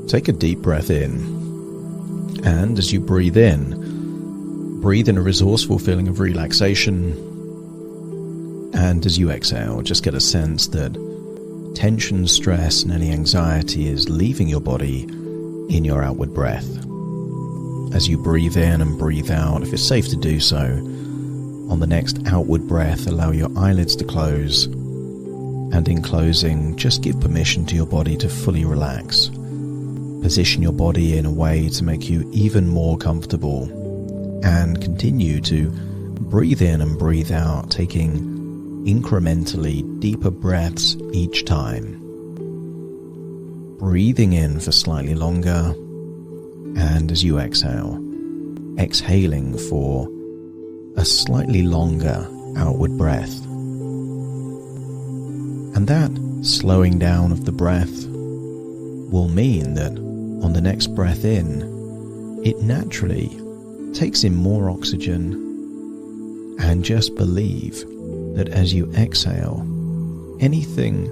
Take a deep breath in, and as you breathe in a resourceful feeling of relaxation, and as you exhale, just get a sense that tension, stress, and any anxiety is leaving your body in your outward breath. As you breathe in and breathe out, if it's safe to do so, on the next outward breath, allow your eyelids to close, and in closing, just give permission to your body to fully relax. Position your body in a way to make you even more comfortable, and continue to breathe in and breathe out, taking incrementally deeper breaths each time. Breathing in for slightly longer, and as you exhale, exhaling for a slightly longer outward breath. And that slowing down of the breath will mean that on the next breath in, it naturally takes in more oxygen, and just believe that as you exhale, anything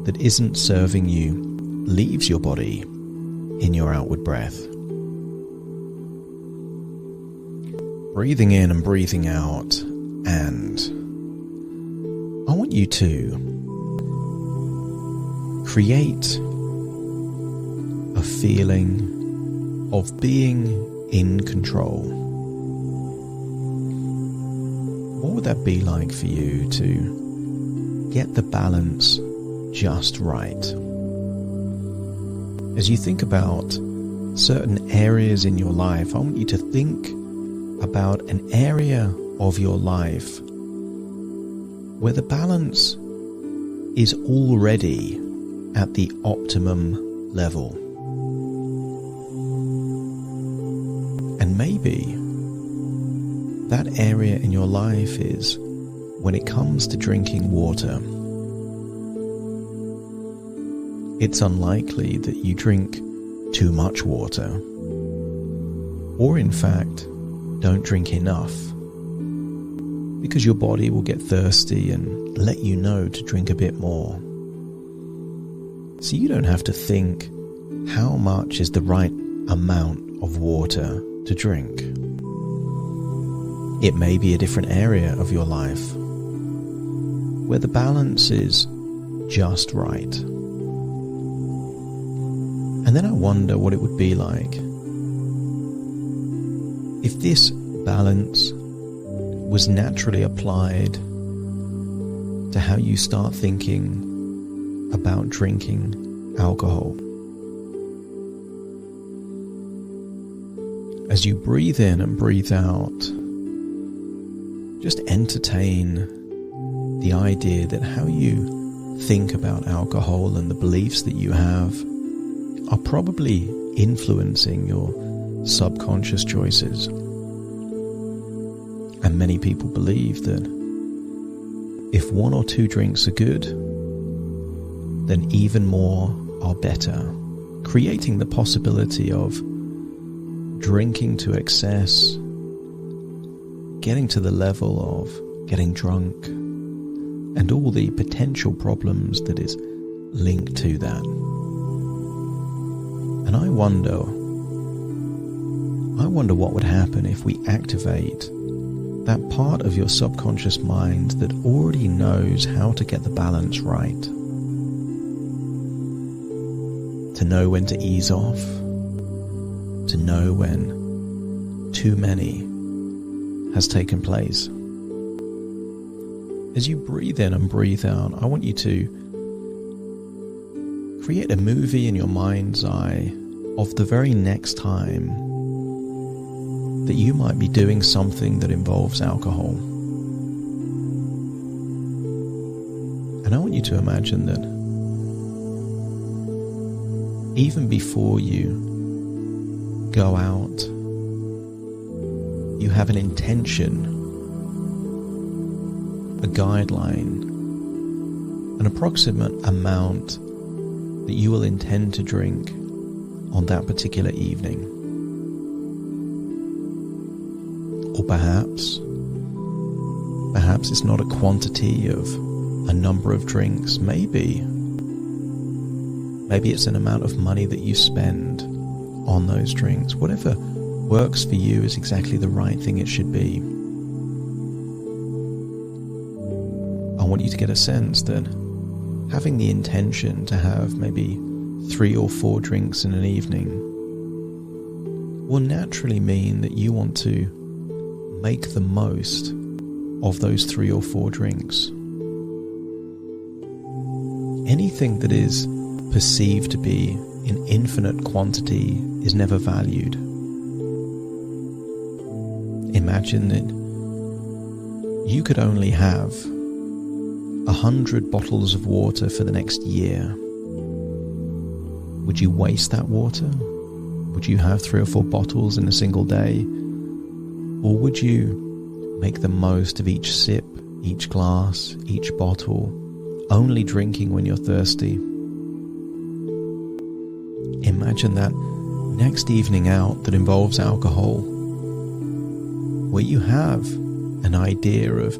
that isn't serving you leaves your body in your outward breath. Breathing in and breathing out, and I want you to create a feeling of being in control. What would that be like for you to get the balance just right? As you think about certain areas in your life, I want you to think about an area of your life where the balance is already at the optimum level. And maybe that area in your life is when it comes to drinking water. It's unlikely that you drink too much water, or in fact, don't drink enough, because your body will get thirsty and let you know to drink a bit more. So you don't have to think how much is the right amount of water to drink. It may be a different area of your life where the balance is just right. And then I wonder what it would be like if this balance was naturally applied to how you start thinking about drinking alcohol. As you breathe in and breathe out, just entertain the idea that how you think about alcohol and the beliefs that you have are probably influencing your subconscious choices. And many people believe that if 1 or 2 drinks are good, then even more are better, creating the possibility of drinking to excess, getting to the level of getting drunk, and all the potential problems that is linked to that. And I wonder what would happen if we activate that part of your subconscious mind that already knows how to get the balance right. To know when to ease off, to know when too many has taken place. As you breathe in and breathe out, I want you to create a movie in your mind's eye of the very next time that you might be doing something that involves alcohol. And I want you to imagine that even before you go out, you have an intention, a guideline, an approximate amount that you will intend to drink on that particular evening. Or perhaps it's not a quantity of a number of drinks. Maybe Maybe it's an amount of money that you spend on those drinks. Whatever works for you is exactly the right thing it should be. I want you to get a sense that having the intention to have maybe 3 or 4 drinks in an evening will naturally mean that you want to make the most of those 3 or 4 drinks. Anything that is perceived to be in infinite quantity is never valued. Imagine that you could only have 100 bottles of water for the next year. Would you waste that water? Would you have 3 or 4 bottles in a single day? Or would you make the most of each sip, each glass, each bottle, only drinking when you're thirsty? Imagine that next evening out that involves alcohol, where you have an idea of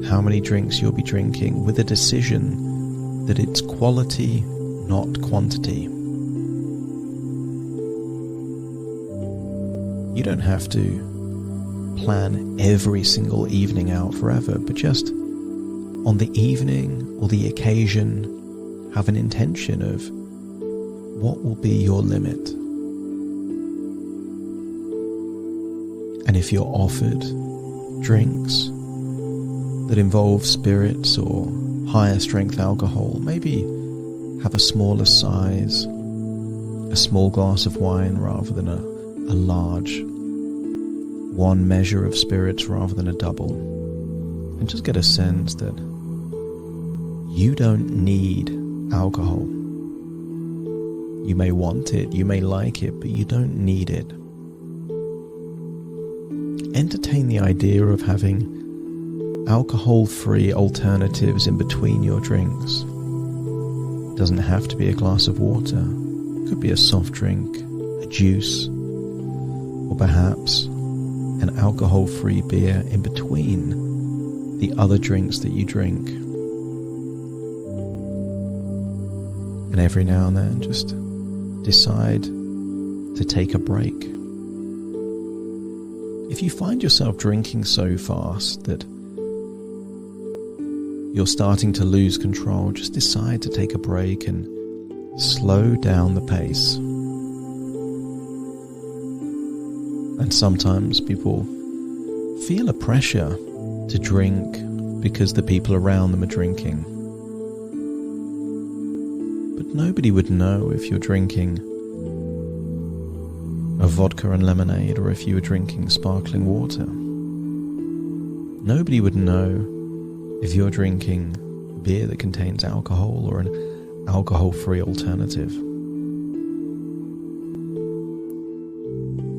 how many drinks you'll be drinking with a decision that it's quality, not quantity. You don't have to plan every single evening out forever, but just on the evening or the occasion, have an intention of what will be your limit. And if you're offered drinks that involve spirits or higher strength alcohol, maybe have a smaller size, a small glass of wine rather than a large, 1 measure of spirits rather than a double, and just get a sense that you don't need alcohol. You may want it, you may like it, but you don't need it. Entertain the idea of having alcohol-free alternatives in between your drinks. It doesn't have to be a glass of water. It could be a soft drink, a juice, or perhaps an alcohol-free beer in between the other drinks that you drink. And every now and then, just decide to take a break. If you find yourself drinking so fast that you're starting to lose control, just decide to take a break and slow down the pace. And sometimes people feel a pressure to drink because the people around them are drinking. But nobody would know if you're drinking a vodka and lemonade or if you were drinking sparkling water. Nobody would know if you're drinking beer that contains alcohol or an alcohol-free alternative.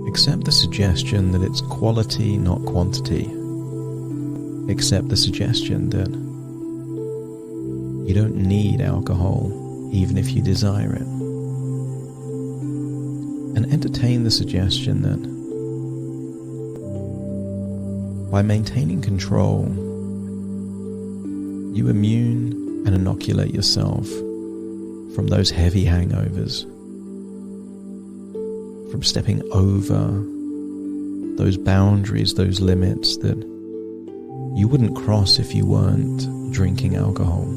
Accept the suggestion that it's quality, not quantity. Accept the suggestion that you don't need alcohol, even if you desire it. And entertain the suggestion that by maintaining control, you immune and inoculate yourself from those heavy hangovers, from stepping over those boundaries, those limits that you wouldn't cross if you weren't drinking alcohol.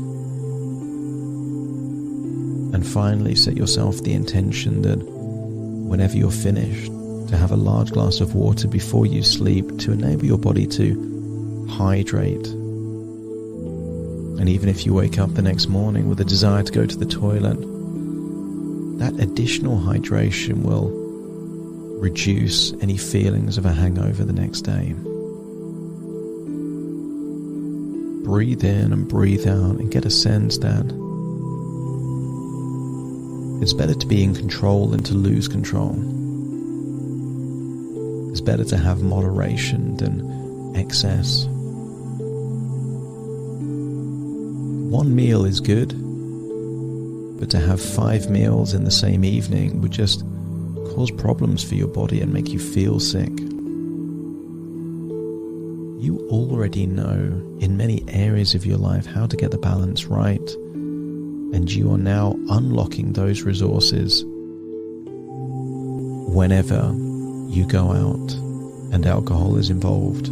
And finally, set yourself the intention that whenever you're finished, to have a large glass of water before you sleep to enable your body to hydrate. And even if you wake up the next morning with a desire to go to the toilet, that additional hydration will reduce any feelings of a hangover the next day. Breathe in and breathe out and get a sense that it's better to be in control than to lose control. It's better to have moderation than excess. One meal is good, but to have 5 meals in the same evening would just cause problems for your body and make you feel sick. You already know in many areas of your life how to get the balance right, And you are now unlocking those resources whenever you go out and alcohol is involved.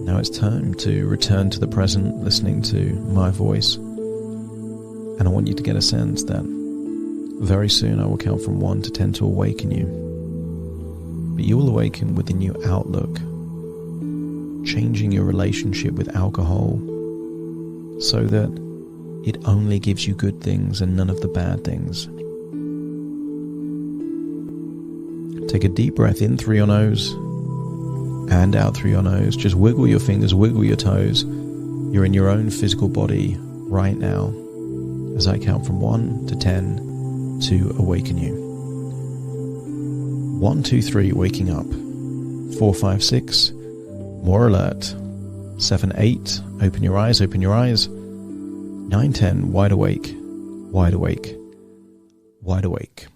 Now it's time to return to the present, listening to my voice. And I want you to get a sense that very soon I will count from 1 to 10 to awaken you. But you will awaken with a new outlook, changing your relationship with alcohol so that it only gives you good things and none of the bad things. Take a deep breath in through your nose and out through your nose. Just wiggle your fingers, wiggle your toes. You're in your own physical body right now as I count from 1 to 10 to awaken you. 1, 2, 3, waking up. 4, 5, 6, more alert. 7, 8, open your eyes, open your eyes. 9, 10, wide awake, wide awake, wide awake.